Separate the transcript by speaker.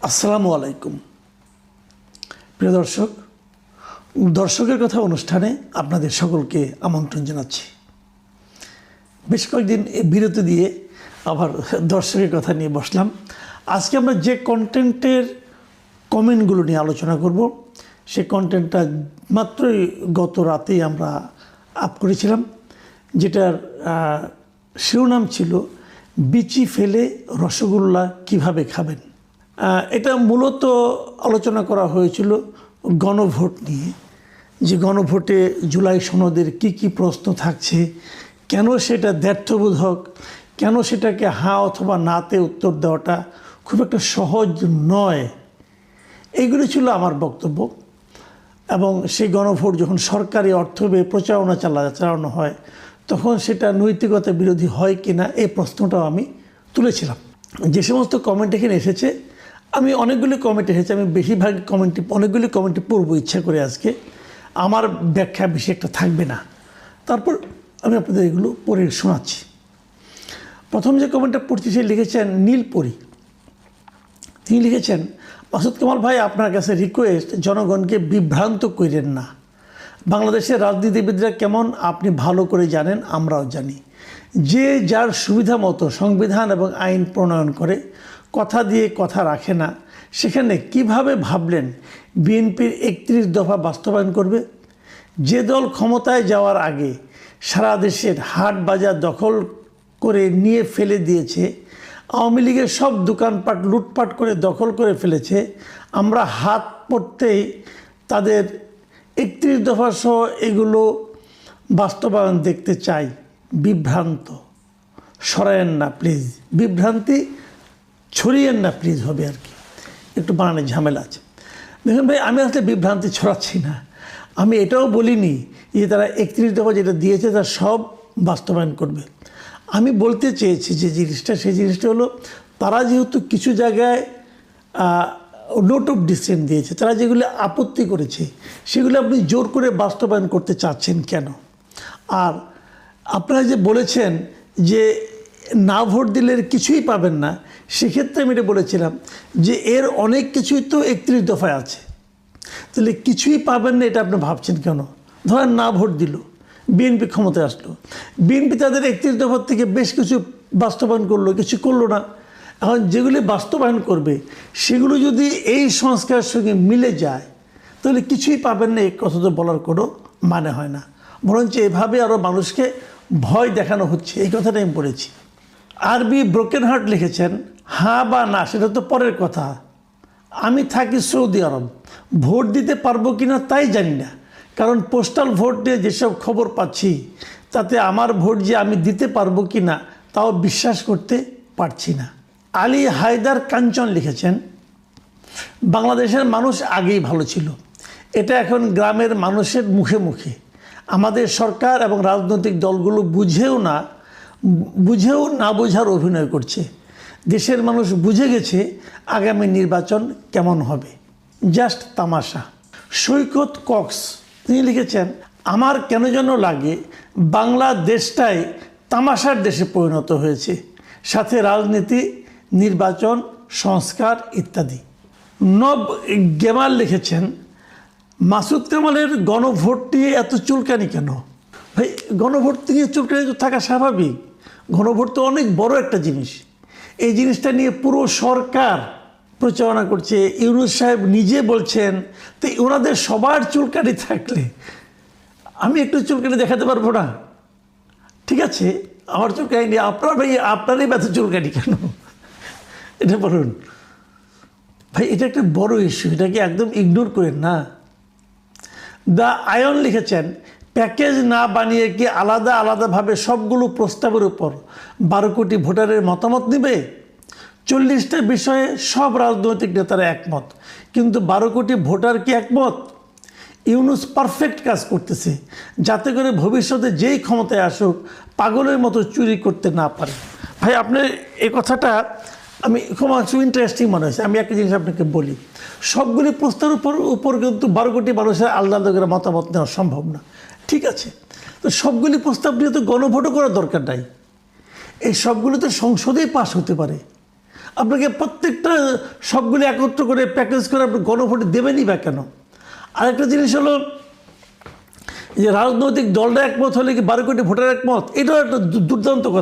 Speaker 1: আসসালামু আলাইকুম প্রিয় দর্শক, দর্শকের কথা অনুষ্ঠানে আপনাদের সকলকে আমন্ত্রণ জানাচ্ছি। বেশ কয়েকদিন বিরতি দিয়ে আবার দর্শকের কথা নিয়ে বসলাম। আজকে আমরা যে কন্টেন্টের কমেন্টগুলো নিয়ে আলোচনা করব, সেই কন্টেন্টটা মাত্রই গত রাতেই আমরা আপ করেছিলাম, যেটার শিরোনাম ছিল বিচি ফেলে রসগোল্লা কিভাবে খাবেন। এটা মূলত আলোচনা করা হয়েছিল গণভোট নিয়ে, যে গণভোটে জুলাই সনদের কি প্রশ্ন থাকছে, কেন সেটা দ্ব্যর্থবোধক, কেন সেটাকে হ্যাঁ অথবা নাতে উত্তর দেওয়াটা খুব একটা সহজ নয়। এইগুলি ছিল আমার বক্তব্য। এবং সেই গণভোট যখন সরকারি অর্থ ব্যয়ে প্রচারণা চালানো হয়, তখন সেটা নৈতিকতা বিরোধী হয় কি না এই প্রশ্নটাও আমি তুলেছিলাম। যে সমস্ত কমেন্ট এখানে এসেছে, আমি অনেকগুলি কমেন্টই পড়বো ইচ্ছা করে। আজকে আমার ব্যাখ্যা বেশি একটা থাকবে না, তারপর আমি আপনাদের এগুলো পড়ে শোনাচ্ছি। প্রথম যে কমেন্টটা পড়ছি সে লিখেছেন নীলপরি। তিনি লিখেছেন, মাসুদ কামাল ভাই, আপনার কাছে রিকোয়েস্ট, জনগণকে বিভ্রান্ত করেন না। বাংলাদেশের রাজনীতিবিদরা কেমন আপনি ভালো করে জানেন, আমরাও জানি। যে যার সুবিধা মতো সংবিধান এবং আইন প্রণয়ন করে, কথা দিয়ে কথা রাখে না। সেখানে কিভাবে ভাবলেন বিএনপির 31 দফা বাস্তবায়ন করবে? যে দল ক্ষমতায় যাওয়ার আগে সারা দেশের হাট বাজার দখল করে নিয়ে ফেলে দিয়েছে, আওয়ামী লীগের সব দোকানপাট লুটপাট করে দখল করে ফেলেছে, আমরা হাত পড়তেই তাদের 31 দফা সহ এগুলো বাস্তবায়ন দেখতে চাই। বিভ্রান্ত সরায়েন না প্লিজ, বিভ্রান্তি ছড়িয়েন না প্লিজ, হবে আর কি, একটু বানানোর ঝামেলা আছে। দেখুন ভাই, আমি আসলে বিভ্রান্তি ছড়াচ্ছি না। আমি এটাও বলিনি যে তারা 31 দফা যেটা দিয়েছে তার সব বাস্তবায়ন করবে। আমি বলতে চেয়েছি যে সেই জিনিসটা হলো, তারা যেহেতু কিছু জায়গায় নোট অফ ডিসেন্ট দিয়েছে, তারা যেগুলো আপত্তি করেছে সেগুলো আপনি জোর করে বাস্তবায়ন করতে চাচ্ছেন কেন? আর আপনারা যে বলেছেন যে না ভোট দিলে কিছুই পাবেন না, সেক্ষেত্রে আমি এটা বলেছিলাম যে এর অনেক কিছুই তো 31 দফায় আছে, তাহলে কিছুই পাবেন না এটা আপনি ভাবছেন কেন? ধরেন না ভোট দিল, বিএনপি ক্ষমতায় আসলো, বিএনপি তাদের 31 দফার থেকে বেশ কিছু বাস্তবায়ন করলো, কিছু করলো না। এখন যেগুলি বাস্তবায়ন করবে সেগুলো যদি এই সংস্কারের সঙ্গে মিলে যায়, তাহলে কিছুই পাবেন না, এই কথা তো বলার কোনো মানে হয় না। বরঞ্চ এভাবে আরও মানুষকে ভয় দেখানো হচ্ছে, এই কথাটা আমি বলেছি। আরবি ব্রোকেন হার্ট লিখেছেন, হ্যাঁ বা না সেটা তো পরের কথা। আমি থাকি সৌদি আরব, ভোট দিতে পারবো কি না তাই জানি না, কারণ পোস্টাল ভোট নিয়ে যেসব খবর পাচ্ছি তাতে আমার ভোট যে আমি দিতে পারবো কি না তাও বিশ্বাস করতে পারছি না। আলী হায়দার কাঞ্চন লিখেছেন, বাংলাদেশের মানুষ আগেই ভালো ছিল, এটা এখন গ্রামের মানুষের মুখে মুখে। আমাদের সরকার এবং রাজনৈতিক দলগুলো বুঝেও না বোঝার অভিনয় করছে। দেশের মানুষ বুঝে গেছে আগামী নির্বাচন কেমন হবে, জাস্ট তামাশা। সৈকত কক্স তিনি লিখেছেন, আমার কেন যেন লাগে বাংলাদেশটাই তামাশার দেশে পরিণত হয়েছে, সাথে রাজনীতি, নির্বাচন, সংস্কার ইত্যাদি। নব গেমাল লিখেছেন, মাসুদ কামালের গণভোট নিয়ে এত চুলকানি কেন? ভাই, গণভোট নিয়ে চুলকানি তো থাকা স্বাভাবিক। গণভোট তো অনেক বড় একটা জিনিস। এই জিনিসটা নিয়ে পুরো সরকার প্রচারণা করছে, ইউনূস সাহেব নিজে বলছেন, তো ওনাদের সবার চুলকানি থাকলে আমি একটু চুলকানি দেখাতে পারবো না? ঠিক আছে, আমার চুলকানি নিয়ে আপনারই ব্যথা চুলকানি কেন, এটা বলুন ভাই। এটা একটা বড় ইস্যু, এটাকে একদম ইগনোর করেন না। দ্য আয়ন লিখেছেন, প্যাকেজ না বানিয়ে কি আলাদাভাবে সবগুলো প্রস্তাবের উপর 12 কোটি ভোটারের মতামত নেবে? 40টা বিষয়ে সব রাজনৈতিক নেতারা একমত, কিন্তু 12 কোটি ভোটার কি একমত? ইউনূস পারফেক্ট কাজ করতেছে, যাতে করে ভবিষ্যতে যেই ক্ষমতায় আসুক পাগলের মতো চুরি করতে না পারে। ভাই, আপনার এই কথাটা আমি খুব ইন্টারেস্টিং মনে হয়েছে। আমি একটা জিনিস আপনাকে বলি, সবগুলি প্রস্তাবের উপর কিন্তু 12 কোটি মানুষের আলাদা করে মতামত নেওয়া সম্ভব না। ঠিক আছে, তো সবগুলি প্রস্তাব নিয়ে তো গণভোটও করার দরকার নাই। এই সবগুলো তো সংসদেই পাস হতে পারে। আপনাকে প্রত্যেকটা সবগুলি একত্র করে প্যাকেজ করে আপনি গণভোটে দেবেনই বা কেন? আরেকটা জিনিস হলো যে রাজনৈতিক দলটা একমত হলে কি 12 কোটি ভোটার একমত, এটাও একটা দুর্দান্ত কথা।